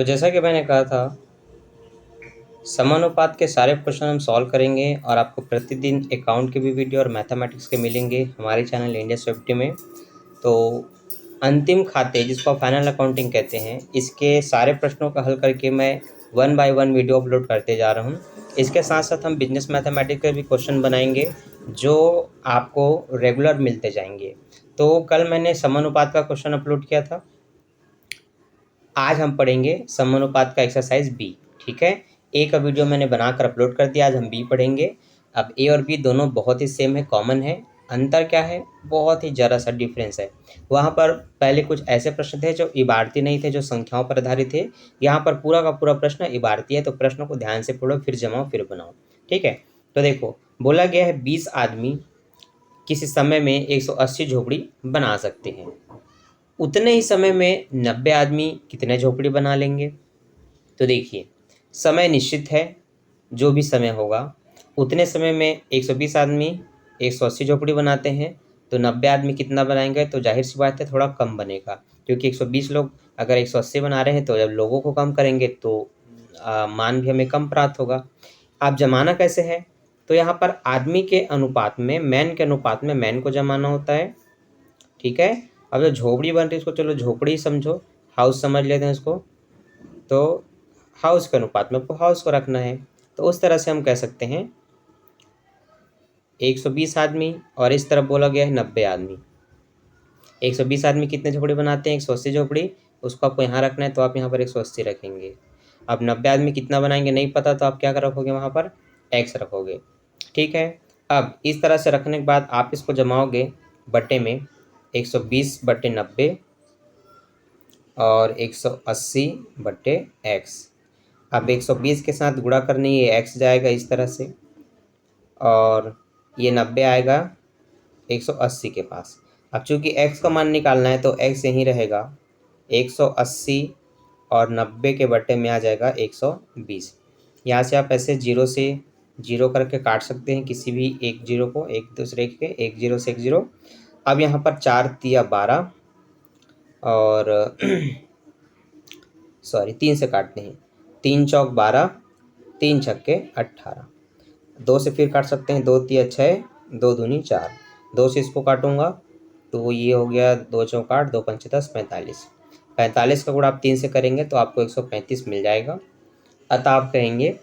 तो जैसा कि मैंने कहा था, समानुपात के सारे क्वेश्चन हम सॉल्व करेंगे और आपको प्रतिदिन अकाउंट के भी वीडियो और मैथमेटिक्स के मिलेंगे हमारे चैनल इंडिया सेफ्टी में। तो अंतिम खाते जिसको फाइनल अकाउंटिंग कहते हैं, इसके सारे प्रश्नों का हल करके मैं 1 बाय 1 वीडियो अपलोड करते जा रहा हूँ। इसके साथ साथ हम बिजनेस मैथमेटिक्स के भी क्वेश्चन बनाएंगे जो आपको रेगुलर मिलते जाएंगे। तो कल मैंने समानुपात का क्वेश्चन अपलोड किया था, आज हम पढ़ेंगे समानुपात का एक्सरसाइज बी। ठीक है, ए का वीडियो मैंने बनाकर अपलोड कर दिया, आज हम बी पढ़ेंगे। अब ए और बी दोनों बहुत ही सेम है, कॉमन है। अंतर क्या है? बहुत ही ज़रा सा डिफरेंस है। वहाँ पर पहले कुछ ऐसे प्रश्न थे जो इबारती नहीं थे, जो संख्याओं पर आधारित थे। यहाँ पर पूरा का पूरा प्रश्न इबारती है, तो प्रश्न को ध्यान से पढ़ो, फिर जमाओ, फिर बनाओ। ठीक है, तो देखो बोला गया है 20 आदमी किसी समय में 180 झोपड़ी बना सकते हैं। उतने ही समय में 90 आदमी कितने झोपड़ी बना लेंगे? तो देखिए, समय निश्चित है, जो भी समय होगा उतने समय में 120 आदमी 180 झोपड़ी बनाते हैं, तो 90 आदमी कितना बनाएंगे? तो जाहिर सी बात है थोड़ा कम बनेगा, क्योंकि 120 लोग अगर 180 बना रहे हैं तो जब लोगों को कम करेंगे तो मान भी हमें कम प्राप्त होगा। आप जमाना कैसे है? तो यहाँ पर आदमी के अनुपात में, मैन के अनुपात में मैन को जमाना होता है। ठीक है, अब जो झोपड़ी बन रही है इसको चलो झोपड़ी समझो, हाउस समझ लेते हैं इसको। तो हाउस के अनुपात में आपको हाउस को रखना है, तो उस तरह से हम कह सकते हैं 120 आदमी और इस तरफ बोला गया है 90 आदमी। 120 आदमी कितने झोपड़ी बनाते हैं? 180 झोपड़ी, उसको आपको यहाँ रखना है तो आप यहाँ पर 180 रखेंगे। अब 90 आदमी कितना बनाएंगे नहीं पता, तो आप क्या रखोगे? वहाँ पर x रखोगे। ठीक है, अब इस तरह से रखने के बाद आप इसको जमाओगे बटे में 120/90 और 180 बटे x। अब 120 के साथ गुणा करने ये x जाएगा इस तरह से, और ये 90 आएगा 180 के पास। अब चूंकि x का मान निकालना है तो x यहीं रहेगा, 180 और 90 के बटे में आ जाएगा 120। यहाँ से आप ऐसे जीरो से जीरो करके काट सकते हैं किसी भी एक जीरो को एक दूसरे के, एक जीरो से एक जीरो। अब यहाँ पर 4 तिया 12 और सॉरी 3 से काटते हैं, 3 चौक 12, 3 छक्के 18। 2 से फिर काट सकते हैं, 2 तिया 6, 2 दूनी 4। 2 से इसको काटूंगा तो ये हो गया 2 चौक 8, 2 पंचे 10, 45। 45 का गुणा आप 3 से करेंगे तो आपको 135 मिल जाएगा। अतः आप कहेंगे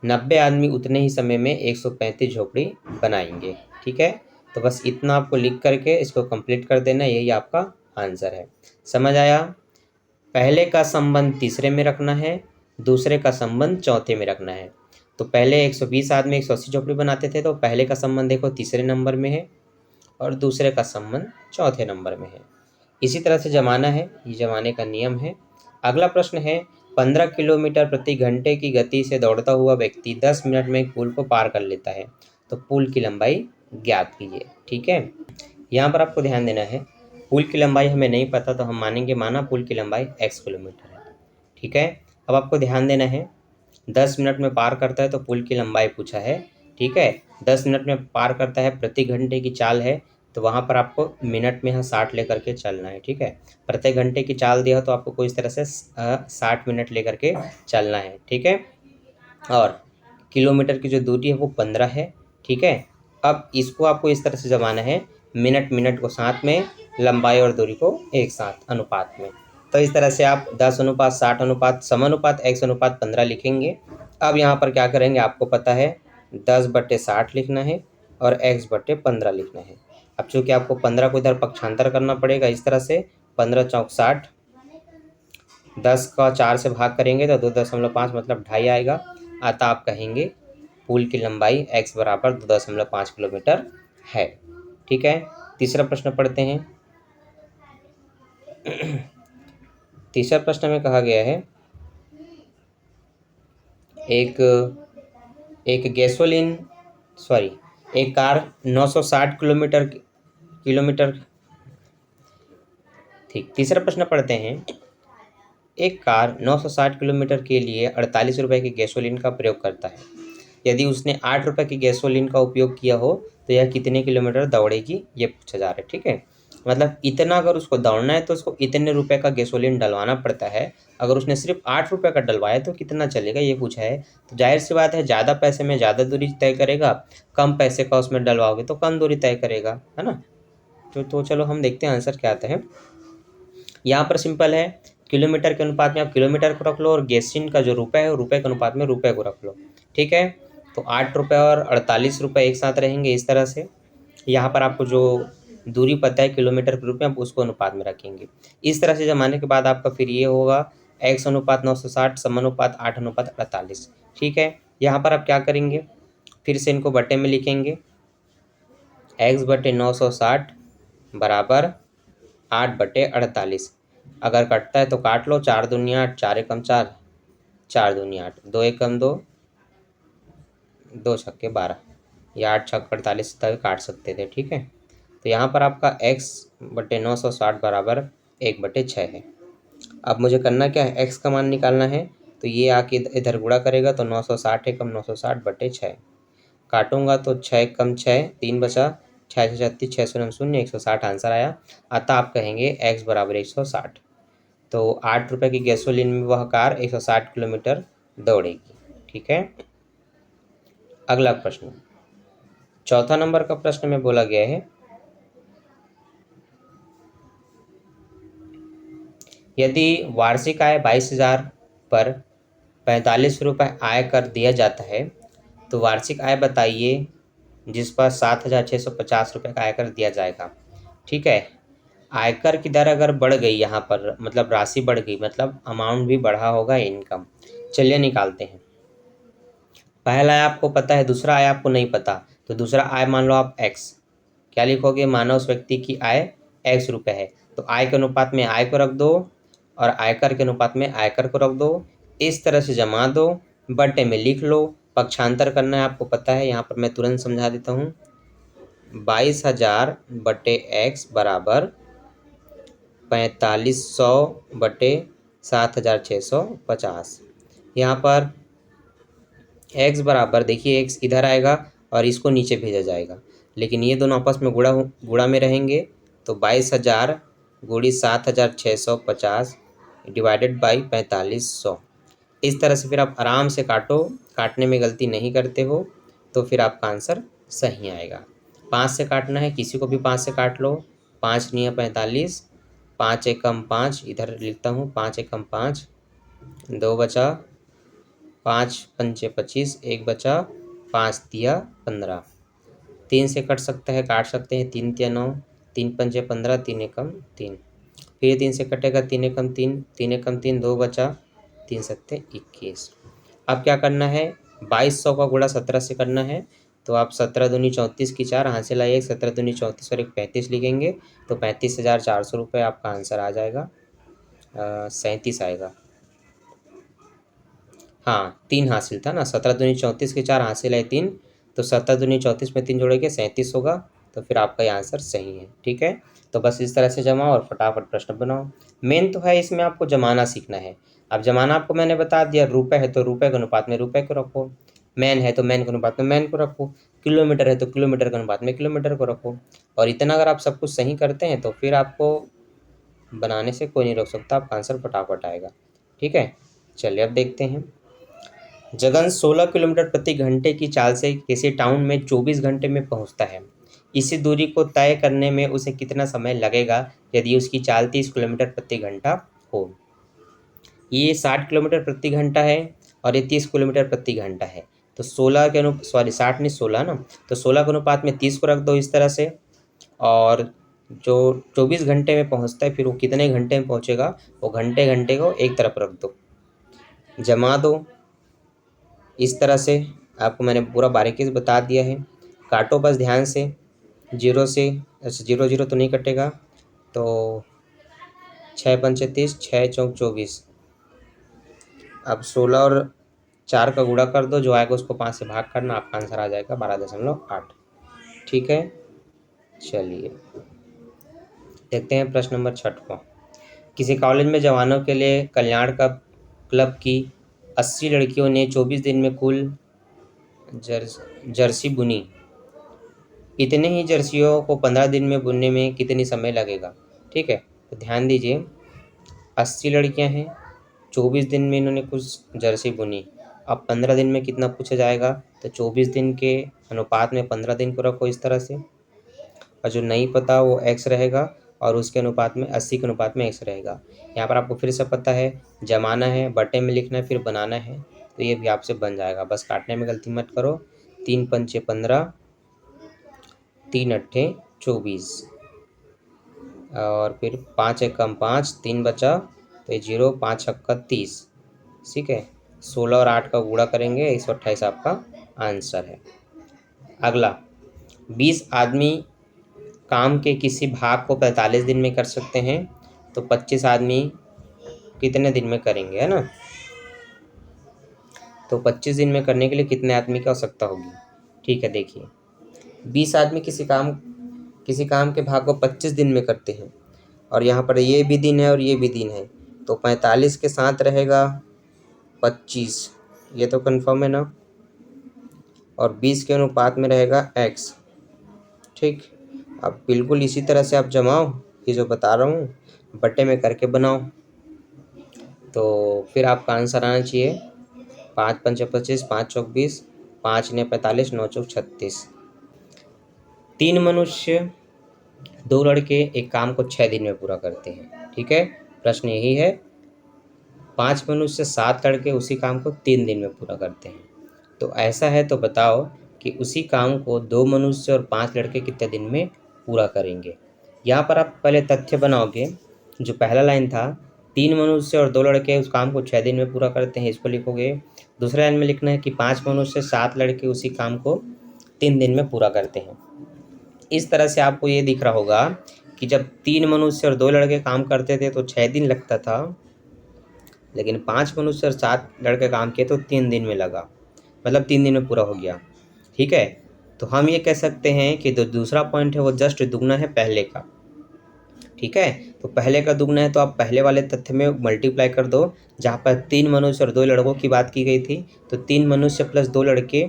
90 आदमी उतने ही समय में 135 झोपड़ी बनाएंगे। ठीक है, तो बस इतना आपको लिख करके इसको कंप्लीट कर देना, यही आपका आंसर है। समझ आया? पहले का संबंध तीसरे में रखना है, दूसरे का संबंध चौथे में रखना है। तो पहले 120 आदमी 180 झोपड़ी बनाते थे, तो पहले का संबंध देखो तीसरे नंबर में है और दूसरे का संबंध चौथे नंबर में है। इसी तरह से जमाना है, ये जमाने का नियम है। अगला प्रश्न है, 15 किलोमीटर प्रति घंटे की गति से दौड़ता हुआ व्यक्ति 10 मिनट में एक पुल को पार कर लेता है, तो पुल की लंबाई ज्ञात कीजिए। ठीक है, यहाँ पर आपको ध्यान देना है, पुल की लंबाई हमें नहीं पता तो हम मानेंगे माना पुल की लंबाई x किलोमीटर है। ठीक है, अब आपको ध्यान देना है 10 मिनट में पार करता है तो पुल की लंबाई पूछा है। ठीक है, 10 मिनट में पार करता है, प्रति घंटे की चाल है, तो वहाँ पर आपको मिनट में यहाँ 60 लेकर के चलना है। ठीक है, प्रति घंटे की चाल दिया तो आपको कोई इस तरह से 60 मिनट लेकर के चलना है। ठीक है, और किलोमीटर की जो दूरी है वो 15 है। ठीक है, अब इसको आपको इस तरह से जमाना है, मिनट मिनट को साथ में, लंबाई और दूरी को एक साथ अनुपात में। तो इस तरह से आप 10:60 अनुपात समानुपात x/15 लिखेंगे। अब यहाँ पर क्या करेंगे, आपको पता है 10/60 लिखना है और x/15 लिखना है। अब चूँकि आपको 15 को इधर पक्षांतर करना पड़ेगा इस तरह से, 15 चौक 60, 10 का 4 से भाग करेंगे तो 2.5 मतलब 2.5 आएगा। अतः आप कहेंगे पुल की लंबाई x बराबर 2.5 किलोमीटर है। ठीक है, तीसरा प्रश्न पढ़ते हैं। तीसरा प्रश्न में कहा गया है, एक कार 960 किलोमीटर। ठीक, तीसरा प्रश्न पढ़ते हैं। एक कार 960 किलोमीटर के लिए 48 रुपये की गैसोलीन का प्रयोग करता है। यदि उसने 8 रुपये की गैसोलीन का उपयोग किया हो तो यह कितने किलोमीटर दौड़ेगी, ये पूछा जा रहा है। ठीक है, मतलब इतना अगर उसको दौड़ना है तो उसको इतने रुपए का गैसोलीन डलवाना पड़ता है। अगर उसने सिर्फ 8 रुपए का डलवाया तो कितना चलेगा ये पूछा है। तो जाहिर सी बात है ज़्यादा पैसे में ज़्यादा दूरी तय करेगा, कम पैसे का उसमें डलवाओगे तो कम दूरी तय करेगा, है ना। तो चलो हम देखते हैं आंसर क्या आता है। यहाँ पर सिंपल है, किलोमीटर के अनुपात में आप किलोमीटर को रख लो और गैसीन का जो रुपए है रुपए के अनुपात में रुपए को रख लो। ठीक है, तो 8 रुपये और 48 रुपये एक साथ रहेंगे इस तरह से। यहाँ पर आपको जो दूरी पता है किलोमीटर के रूप में, आप उसको अनुपात में रखेंगे। इस तरह से जमाने के बाद आपका फिर ये होगा x अनुपात 960 समानुपात 8 अनुपात 48। ठीक है, यहाँ पर आप क्या करेंगे, फिर से इनको बटे में लिखेंगे, x बटे 960 बराबर 8/48। अगर कटता है तो काट लो, 4 दूनी 8, 4 एकम 4, 4 दूनी 8, 2 एकम 2, 2 छक्के 12, या 8 छक्के 48 तक काट सकते थे। ठीक है, तो यहाँ पर आपका x बटे 960 बराबर 1/6 है। अब मुझे करना क्या है, x का मान निकालना है। तो ये आके इधर गुणा करेगा तो 960 एकम 960/6, काटूंगा तो 6 एकम 6, 3 बचा, 6 से 36, 6 शून्य शून्य, 160 आंसर आया। अतः आप कहेंगे x बराबर 160। तो 8 रुपये की गैसोलीन में वह कार 160 किलोमीटर दौड़ेगी। ठीक है, अगला प्रश्न, चौथा नंबर का प्रश्न में बोला गया है, यदि वार्षिक आय 22,000 पर 45 रुपये आय कर दिया जाता है तो वार्षिक आय बताइए जिस पर 7,650 रुपये का आयकर दिया जाएगा। ठीक है, आयकर की दर अगर बढ़ गई यहाँ पर, मतलब राशि बढ़ गई, मतलब अमाउंट भी बढ़ा होगा इनकम। चलिए निकालते हैं। पहला आय आपको पता है, दूसरा आय आपको नहीं पता। तो दूसरा आय मान लो आप x, क्या लिखोगे, मानो उस व्यक्ति की आय x रुपये है तो आय के अनुपात में आय को रख दो और आयकर के अनुपात में आयकर को रख दो। इस तरह से जमा दो, बटे में लिख लो, पक्षांतर करना है आपको पता है। यहाँ पर मैं तुरंत समझा देता हूँ, 22,000 बटे x बराबर 4500 बटे 7,650। यहाँ पर x बराबर, देखिए x इधर आएगा और इसको नीचे भेजा जाएगा, लेकिन ये दोनों आपस में गुणा में रहेंगे। तो 22,000 गुड़ी 7,650 डिवाइडेड बाई 4500। इस तरह से फिर आप आराम से काटो, काटने में गलती नहीं करते हो तो फिर आपका आंसर सही आएगा। 5 से काटना है, किसी को भी 5 से काट लो, 5 निया 45, 5 एकम 5, इधर लिखता हूँ 5 एकम 5, 2 बचा, 5 पंचे 25, 1 बचा, 5 तिया 15। 3 से कट सकता है, काट सकते हैं, 3 तिया 9, 3 पंचे 15, 3 एकम 3, फिर 3 से कटेगा, 3 एकम 3, 3 एकम 3, 2 बचा, 3 सत्ते 21। अब क्या करना है, 2200 का गुणा 17 से करना है। तो आप 17 दूनी 34 की 4 हाथ से लाइए, 17 दूनी 34 और 1 35 लिखेंगे तो 35,400 रुपये आपका आंसर आ जाएगा। 37 आएगा। हाँ, 3 हासिल था ना, 17 दूनी 34 की 4 हासिल है 3, तो 17 दूनी 34 में 3 जोड़ेंगे 37 होगा। तो फिर आपका ये आंसर सही है। ठीक है, तो बस इस तरह से जमाओ और फटाफट प्रश्न बनाओ। मेन तो है इसमें आपको जमाना सीखना है। अब जमाना आपको मैंने बता दिया, रुपए है तो रुपए के अनुपात में रुपए को रखो, मैन है तो मैन के अनुपात में मैन को रखो, किलोमीटर है तो किलोमीटर के अनुपात में किलोमीटर को रखो। और इतना अगर आप सब कुछ सही करते हैं तो फिर आपको बनाने से कोई नहीं रोक सकता, आपका आंसर फटाफट आएगा। ठीक है, चलिए अब देखते हैं। जगन 16 किलोमीटर प्रति घंटे की चाल से किसी टाउन में 24 घंटे में पहुंचता है। इसी दूरी को तय करने में उसे कितना समय लगेगा यदि उसकी चाल 30 किलोमीटर प्रति घंटा हो। ये 60 किलोमीटर प्रति घंटा है और ये 30 किलोमीटर प्रति घंटा है। तो 16 के 60 नहीं 16 ना, तो 16 के अनुपात में 30 को रख दो इस तरह से। और जो 24 घंटे में पहुंचता है फिर वो कितने घंटे में पहुंचेगा, वो घंटे घंटे को एक तरफ रख दो, जमा दो इस तरह से। आपको मैंने पूरा बारीकी से बता दिया है, काटो बस ध्यान से, जीरो से, अच्छा जीरो जीरो तो नहीं कटेगा, तो 6 पंचे 30, 6 चौक 24। अब 16 और 4 का गुणा कर दो, जो आएगा उसको 5 से भाग करना, आपका आंसर आ जाएगा 12.8। ठीक है, चलिए देखते हैं प्रश्न नंबर 6 को। किसी कॉलेज में जवानों के लिए कल्याण का क्लब की 80 लड़कियों ने 24 दिन में कुल जर्सी बुनी। इतने ही जर्सियों को 15 दिन में बुनने में कितनी समय लगेगा। ठीक है, तो ध्यान दीजिए, 80 लड़कियां हैं, 24 दिन में इन्होंने कुछ जर्सी बुनी। अब 15 दिन में कितना पूछा जाएगा, तो 24 दिन के अनुपात में 15 दिन को रखो इस तरह से, और जो नहीं पता वो x रहेगा और उसके अनुपात में 80 के अनुपात में x रहेगा। यहाँ पर आपको फिर से पता है, जमाना है, बटे में लिखना है, फिर बनाना है, तो ये भी आपसे बन जाएगा। बस काटने में गलती मत करो। 3 पंचे 15, 3 अट्ठे 24, और फिर 5 एकम 5, 3 बचा तो ये 0, 5 छक्का 30। ठीक है, 16 और 8 का गुणा करेंगे, 128 आपका आंसर है। अगला, 20 आदमी काम के किसी भाग को 45 दिन में कर सकते हैं, तो 25 आदमी कितने दिन में करेंगे, है ना। तो 25 दिन में करने के लिए कितने आदमी की आवश्यकता होगी। ठीक है, देखिए 20 आदमी किसी काम के भाग को 25 दिन में करते हैं, और यहाँ पर ये भी दिन है और ये भी दिन है, तो 45 के साथ रहेगा 25, ये तो कन्फर्म है ना, और 20 के अनुपात में रहेगा x। ठीक, अब बिल्कुल इसी तरह से आप जमाओ, ये जो बता रहा हूँ बट्टे में करके बनाओ, तो फिर आपका आंसर आना चाहिए 5 पंचे 25, 5 चौक 20, 5 ने 45, 9 चौक 36। 3 मनुष्य 2 लड़के एक काम को 6 दिन में पूरा करते हैं। ठीक है, प्रश्न यही है, 5 मनुष्य 7 लड़के उसी काम को 3 दिन में पूरा करते हैं, तो ऐसा है तो बताओ कि उसी काम को 2 मनुष्य और 5 लड़के कितने दिन में पूरा करेंगे। यहाँ पर आप पहले तथ्य बनाओगे, जो पहला लाइन था 3 मनुष्य और 2 लड़के उस काम को 6 दिन में पूरा करते हैं, इसको लिखोगे। दूसरे लाइन में लिखना है कि 5 मनुष्य 7 लड़के उसी काम को 3 दिन में पूरा करते हैं। इस तरह से आपको ये दिख रहा होगा कि जब 3 मनुष्य और 2 लड़के काम करते थे तो 6 दिन लगता था, लेकिन 5 मनुष्य और 7 लड़के काम किए तो 3 दिन में लगा, मतलब 3 दिन में पूरा हो गया। ठीक है, तो हम ये कह सकते हैं कि जो दूसरा पॉइंट है वो जस्ट दुगना है पहले का। ठीक है, तो पहले का दुगना है तो आप पहले वाले तथ्य में मल्टीप्लाई कर दो, जहाँ पर 3 मनुष्य और 2 लड़कों की बात की गई थी, तो 3 मनुष्य प्लस 2 लड़के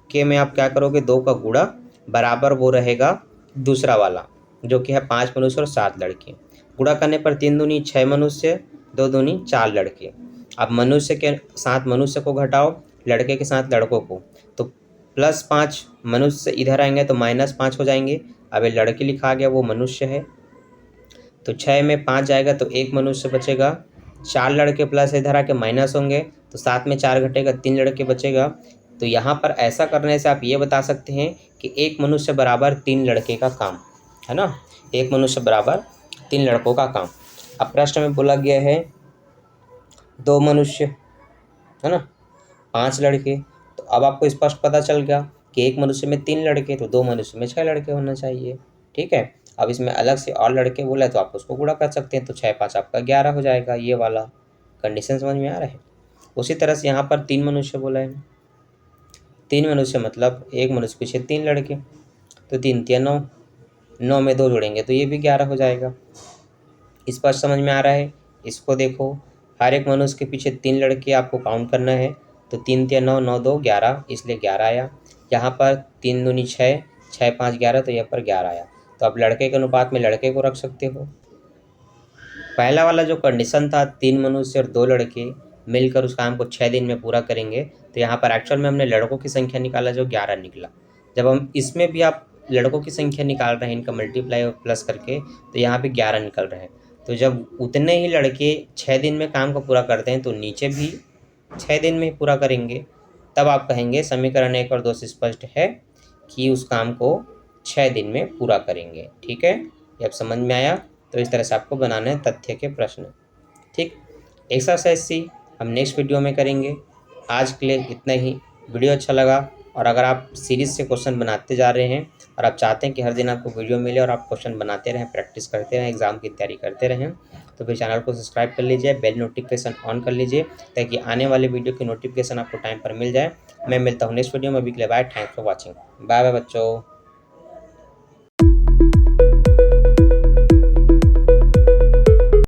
के में आप क्या करोगे, 2 का गुणा बराबर वो रहेगा दूसरा वाला, जो कि है 5 मनुष्य और 7 लड़के। गुणा करने पर 3 दूनी 6 मनुष्य, 2 दूनी 4 लड़के। अब मनुष्य के साथ मनुष्य को घटाओ, लड़के के साथ लड़कों को, तो +5 मनुष्य इधर आएंगे तो -5 हो जाएंगे। अब ये लड़के लिखा गया वो मनुष्य है, तो 6 में 5 जाएगा तो 1 मनुष्य बचेगा। 4 लड़के प्लस इधर आके माइनस होंगे, तो 7 में 4 घटेगा, 3 लड़के बचेगा। तो यहाँ पर ऐसा करने से आप ये बता सकते हैं कि 1 मनुष्य बराबर 3 लड़के का काम, है ना, 1 मनुष्य बराबर 3 लड़कों का काम। अब प्रश्न में बोला गया है 2 मनुष्य, है ना, 5 लड़के, तो अब आपको स्पष्ट पता चल गया कि 1 मनुष्य में 3 लड़के, तो 2 मनुष्य में 6 लड़के होना चाहिए। ठीक है, अब इसमें अलग से और लड़के बोला है तो आप उसको गुणा कर सकते हैं, तो 6 5 आपका 11 हो जाएगा। ये वाला कंडीशन समझ में आ रहा है। उसी तरह से यहाँ पर 3 मनुष्य बोला है, 3 मनुष्य मतलब 1 मनुष्य पीछे 3 लड़के, तो 3 तिया 9, 9 में 2 जोड़ेंगे तो ये भी 11 हो जाएगा। स्पष्ट समझ में आ रहा है। इसको देखो, हर एक मनुष्य के पीछे 3 लड़के आपको काउंट करना है, तो 3 तिया 9, 9 2 11, इसलिए 11 आया। यहाँ पर 3 दूनी 6, 6 5 11, तो यहाँ पर 11 आया। तो आप लड़के के अनुपात में लड़के को रख सकते हो। पहला वाला जो कंडीशन था 3 मनुष्य और 2 लड़के मिलकर उस काम को 6 दिन में पूरा करेंगे, तो यहाँ पर एक्चुअल में हमने लड़कों की संख्या निकाला जो 11 निकला। जब हम इसमें भी आप लड़कों की संख्या निकाल रहे हैं इनका मल्टीप्लाई और प्लस करके, तो यहाँ भी 11 निकल रहे हैं। तो जब उतने ही लड़के 6 दिन में काम को पूरा करते हैं तो नीचे भी 6 दिन में ही पूरा करेंगे, तब आप कहेंगे समीकरण 1 और 2 से स्पष्ट है कि उस काम को 6 दिन में पूरा करेंगे। ठीक है, ये अब समझ में आया। तो इस तरह से आपको बनाना है तथ्य के प्रश्न। ठीक, एक्सरसाइज सी हम नेक्स्ट वीडियो में करेंगे। आज के लिए इतना ही। वीडियो अच्छा लगा और अगर आप सीरीज़ से क्वेश्चन बनाते जा रहे हैं और आप चाहते हैं कि हर दिन आपको वीडियो मिले और आप क्वेश्चन बनाते रहें, प्रैक्टिस करते रहें, एग्ज़ाम की तैयारी करते रहें, तो फिर चैनल को सब्सक्राइब कर लीजिए, बेल नोटिफिकेशन ऑन कर लीजिए ताकि आने वाले वीडियो की नोटिफिकेशन आपको टाइम पर मिल जाए। मैं मिलता हूँ नेक्स्ट वीडियो में। अभी के लिए bye, thanks for watching, bye bye बच्चों।